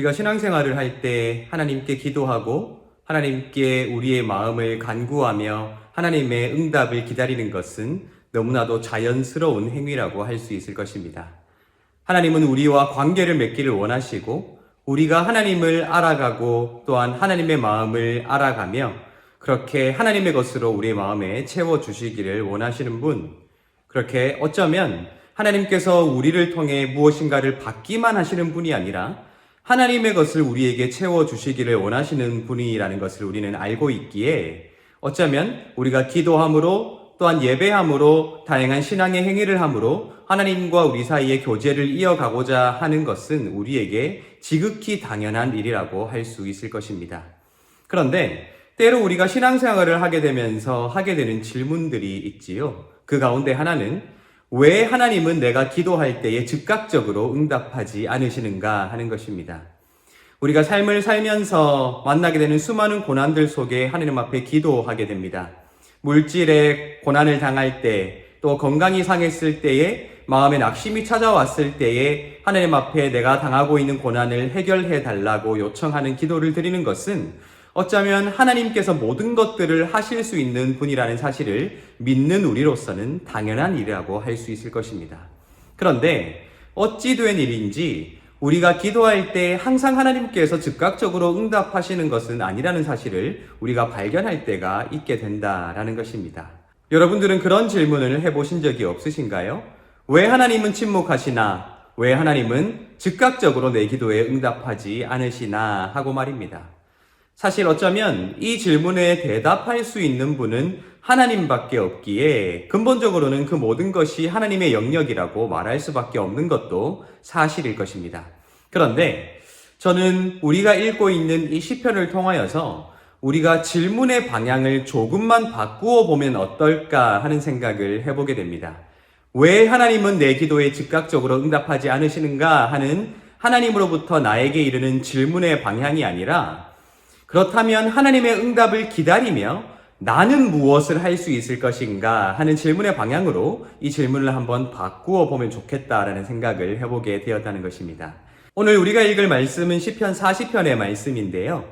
우리가 신앙생활을 할 때 하나님께 기도하고 하나님께 우리의 마음을 간구하며 하나님의 응답을 기다리는 것은 너무나도 자연스러운 행위라고 할 수 있을 것입니다. 하나님은 우리와 관계를 맺기를 원하시고 우리가 하나님을 알아가고 또한 하나님의 마음을 알아가며 그렇게 하나님의 것으로 우리의 마음에 채워주시기를 원하시는 분, 그렇게 어쩌면 하나님께서 우리를 통해 무엇인가를 받기만 하시는 분이 아니라 하나님의 것을 우리에게 채워주시기를 원하시는 분이라는 것을 우리는 알고 있기에 어쩌면 우리가 기도함으로 또한 예배함으로 다양한 신앙의 행위를 함으로 하나님과 우리 사이의 교제를 이어가고자 하는 것은 우리에게 지극히 당연한 일이라고 할 수 있을 것입니다. 그런데 때로 우리가 신앙생활을 하게 되면서 하게 되는 질문들이 있지요. 그 가운데 하나는 왜 하나님은 내가 기도할 때에 즉각적으로 응답하지 않으시는가 하는 것입니다. 우리가 삶을 살면서 만나게 되는 수많은 고난들 속에 하나님 앞에 기도하게 됩니다. 물질의 고난을 당할 때, 또 건강이 상했을 때에, 마음에 낙심이 찾아왔을 때에 하나님 앞에 내가 당하고 있는 고난을 해결해 달라고 요청하는 기도를 드리는 것은 어쩌면 하나님께서 모든 것들을 하실 수 있는 분이라는 사실을 믿는 우리로서는 당연한 일이라고 할 수 있을 것입니다. 그런데 어찌 된 일인지 우리가 기도할 때 항상 하나님께서 즉각적으로 응답하시는 것은 아니라는 사실을 우리가 발견할 때가 있게 된다라는 것입니다. 여러분들은 그런 질문을 해보신 적이 없으신가요? 왜 하나님은 침묵하시나? 왜 하나님은 즉각적으로 내 기도에 응답하지 않으시나? 하고 말입니다. 사실 어쩌면 이 질문에 대답할 수 있는 분은 하나님밖에 없기에 근본적으로는 그 모든 것이 하나님의 영역이라고 말할 수밖에 없는 것도 사실일 것입니다. 그런데 저는 우리가 읽고 있는 이 시편을 통하여서 우리가 질문의 방향을 조금만 바꾸어 보면 어떨까 하는 생각을 해보게 됩니다. 왜 하나님은 내 기도에 즉각적으로 응답하지 않으시는가 하는 하나님으로부터 나에게 이르는 질문의 방향이 아니라 그렇다면 하나님의 응답을 기다리며 나는 무엇을 할 수 있을 것인가 하는 질문의 방향으로 이 질문을 한번 바꾸어 보면 좋겠다라는 생각을 해보게 되었다는 것입니다. 오늘 우리가 읽을 말씀은 시편 40편의 말씀인데요.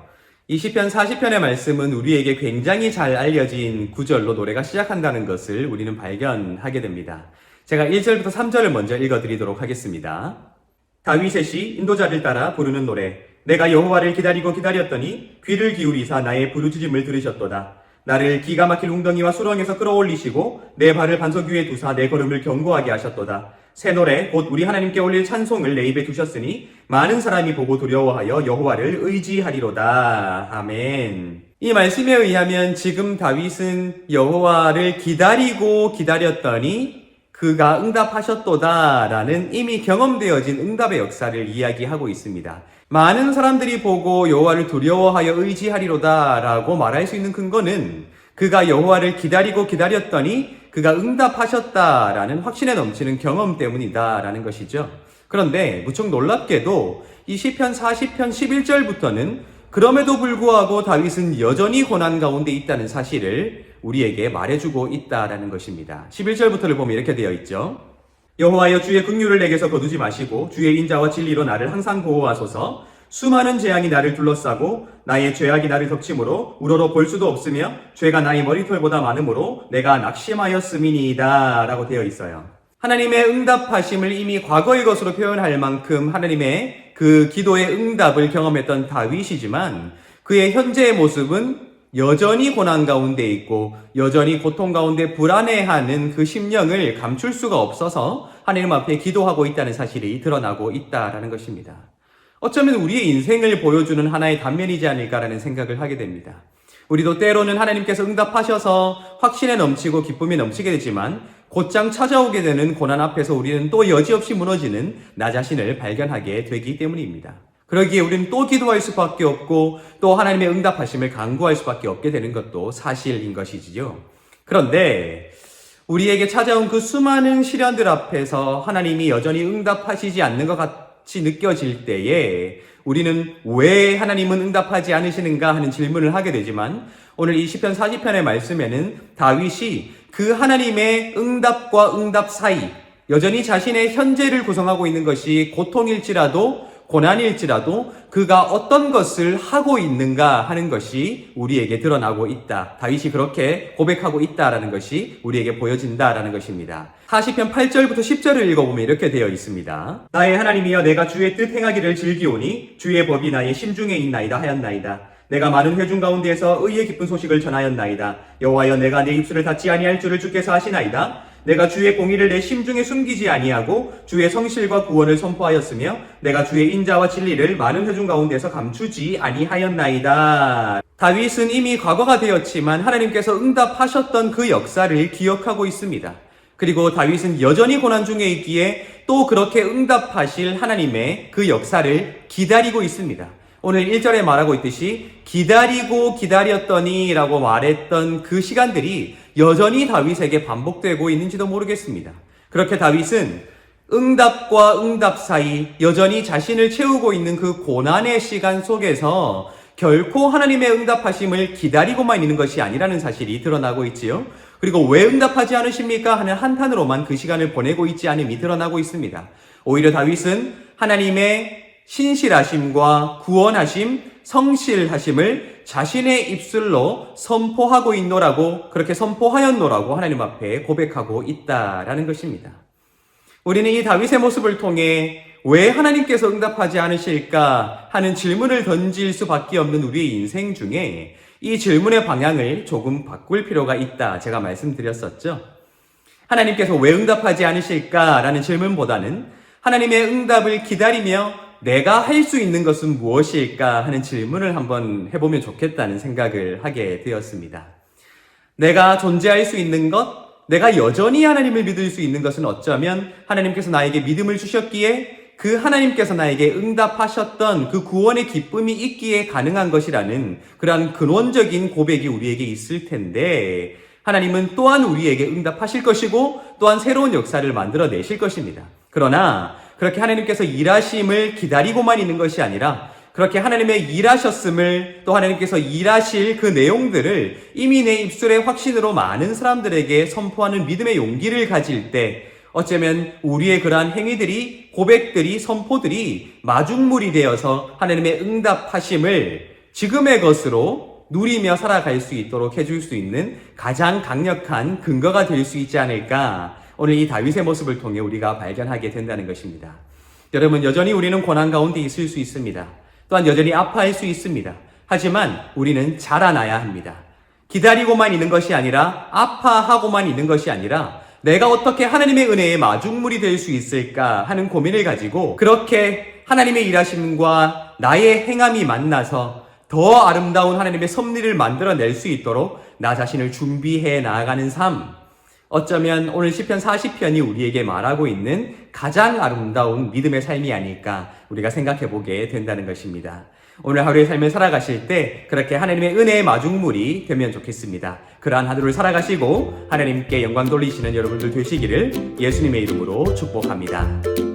이 시편 40편의 말씀은 우리에게 굉장히 잘 알려진 구절로 노래가 시작한다는 것을 우리는 발견하게 됩니다. 제가 1절부터 3절을 먼저 읽어드리도록 하겠습니다. 다윗의 시 인도자를 따라 부르는 노래. 내가 여호와를 기다리고 기다렸더니 귀를 기울이사 나의 부르짖음을 들으셨도다. 나를 기가 막힐 웅덩이와 수렁에서 끌어올리시고 내 발을 반석 위에 두사 내 걸음을 견고하게 하셨도다. 새 노래 곧 우리 하나님께 올릴 찬송을 내 입에 두셨으니 많은 사람이 보고 두려워하여 여호와를 의지하리로다. 아멘. 이 말씀에 의하면 지금 다윗은 여호와를 기다리고 기다렸더니 그가 응답하셨도다라는 이미 경험되어진 응답의 역사를 이야기하고 있습니다. 많은 사람들이 보고 여호와를 두려워하여 의지하리로다라고 말할 수 있는 근거는 그가 여호와를 기다리고 기다렸더니 그가 응답하셨다라는 확신에 넘치는 경험 때문이다라는 것이죠. 그런데 무척 놀랍게도 이 시편 40편 11절부터는 그럼에도 불구하고 다윗은 여전히 고난 가운데 있다는 사실을 우리에게 말해주고 있다라는 것입니다. 11절부터를 보면 이렇게 되어 있죠. 여호와여 주의 긍휼을 내게서 거두지 마시고 주의 인자와 진리로 나를 항상 보호하소서. 수많은 재앙이 나를 둘러싸고 나의 죄악이 나를 덮침으로 우러러 볼 수도 없으며 죄가 나의 머리털보다 많음으로 내가 낙심하였음이니이다 라고 되어 있어요. 하나님의 응답하심을 이미 과거의 것으로 표현할 만큼 하나님의 그 기도의 응답을 경험했던 다윗이지만 그의 현재의 모습은 여전히 고난 가운데 있고 여전히 고통 가운데 불안해하는 그 심령을 감출 수가 없어서 하나님 앞에 기도하고 있다는 사실이 드러나고 있다라는 것입니다. 어쩌면 우리의 인생을 보여주는 하나의 단면이지 않을까라는 생각을 하게 됩니다. 우리도 때로는 하나님께서 응답하셔서 확신에 넘치고 기쁨에 넘치게 되지만 곧장 찾아오게 되는 고난 앞에서 우리는 또 여지없이 무너지는 나 자신을 발견하게 되기 때문입니다. 그러기에 우리는 또 기도할 수밖에 없고 또 하나님의 응답하심을 간구할 수밖에 없게 되는 것도 사실인 것이지요. 그런데 우리에게 찾아온 그 수많은 시련들 앞에서 하나님이 여전히 응답하시지 않는 것 같이 느껴질 때에 우리는 왜 하나님은 응답하지 않으시는가 하는 질문을 하게 되지만 오늘 이 시편 40편의 말씀에는 다윗이 그 하나님의 응답과 응답 사이 여전히 자신의 현재를 구성하고 있는 것이 고통일지라도 고난일지라도 그가 어떤 것을 하고 있는가 하는 것이 우리에게 드러나고 있다. 다윗이 그렇게 고백하고 있다라는 것이 우리에게 보여진다라는 것입니다. 40편 8절부터 10절을 읽어보면 이렇게 되어 있습니다. 나의 하나님이여 내가 주의 뜻 행하기를 즐기오니 주의 법이 나의 심중에 있나이다 하였나이다. 내가 많은 회중 가운데에서 의의 기쁜 소식을 전하였나이다. 여호와여 내가 내 입술을 닫지 아니할 줄을 주께서 아시나이다. 내가 주의 공의를 내 심중에 숨기지 아니하고 주의 성실과 구원을 선포하였으며 내가 주의 인자와 진리를 많은 회중 가운데서 감추지 아니하였나이다. 다윗은 이미 과거가 되었지만 하나님께서 응답하셨던 그 역사를 기억하고 있습니다. 그리고 다윗은 여전히 고난 중에 있기에 또 그렇게 응답하실 하나님의 그 역사를 기다리고 있습니다. 오늘 1절에 말하고 있듯이 기다리고 기다렸더니 라고 말했던 그 시간들이 여전히 다윗에게 반복되고 있는지도 모르겠습니다. 그렇게 다윗은 응답과 응답 사이 여전히 자신을 채우고 있는 그 고난의 시간 속에서 결코 하나님의 응답하심을 기다리고만 있는 것이 아니라는 사실이 드러나고 있지요. 그리고 왜 응답하지 않으십니까? 하는 한탄으로만 그 시간을 보내고 있지 않음이 드러나고 있습니다. 오히려 다윗은 하나님의 신실하심과 구원하심, 성실하심을 자신의 입술로 선포하고 있노라고, 그렇게 선포하였노라고 하나님 앞에 고백하고 있다라는 것입니다. 우리는 이 다윗의 모습을 통해 왜 하나님께서 응답하지 않으실까 하는 질문을 던질 수밖에 없는 우리의 인생 중에 이 질문의 방향을 조금 바꿀 필요가 있다. 제가 말씀드렸었죠. 하나님께서 왜 응답하지 않으실까라는 질문보다는 하나님의 응답을 기다리며 내가 할 수 있는 것은 무엇일까 하는 질문을 한번 해보면 좋겠다는 생각을 하게 되었습니다. 내가 존재할 수 있는 것, 내가 여전히 하나님을 믿을 수 있는 것은 어쩌면 하나님께서 나에게 믿음을 주셨기에 그 하나님께서 나에게 응답하셨던 그 구원의 기쁨이 있기에 가능한 것이라는 그러한 근원적인 고백이 우리에게 있을 텐데 하나님은 또한 우리에게 응답하실 것이고 또한 새로운 역사를 만들어내실 것입니다. 그러나 그렇게 하나님께서 일하심을 기다리고만 있는 것이 아니라 그렇게 하나님의 일하셨음을 또 하나님께서 일하실 그 내용들을 이미 내 입술의 확신으로 많은 사람들에게 선포하는 믿음의 용기를 가질 때 어쩌면 우리의 그러한 행위들이, 고백들이, 선포들이 마중물이 되어서 하나님의 응답하심을 지금의 것으로 누리며 살아갈 수 있도록 해줄 수 있는 가장 강력한 근거가 될 수 있지 않을까. 오늘 이 다윗의 모습을 통해 우리가 발견하게 된다는 것입니다. 여러분, 여전히 우리는 고난 가운데 있을 수 있습니다. 또한 여전히 아파할 수 있습니다. 하지만 우리는 자라나야 합니다. 기다리고만 있는 것이 아니라 아파하고만 있는 것이 아니라 내가 어떻게 하나님의 은혜의 마중물이 될 수 있을까 하는 고민을 가지고 그렇게 하나님의 일하심과 나의 행함이 만나서 더 아름다운 하나님의 섭리를 만들어낼 수 있도록 나 자신을 준비해 나아가는 삶, 어쩌면 오늘 시편 40편이 우리에게 말하고 있는 가장 아름다운 믿음의 삶이 아닐까 우리가 생각해 보게 된다는 것입니다. 오늘 하루의 삶을 살아가실 때 그렇게 하나님의 은혜의 마중물이 되면 좋겠습니다. 그러한 하루를 살아가시고 하나님께 영광 돌리시는 여러분들 되시기를 예수님의 이름으로 축복합니다.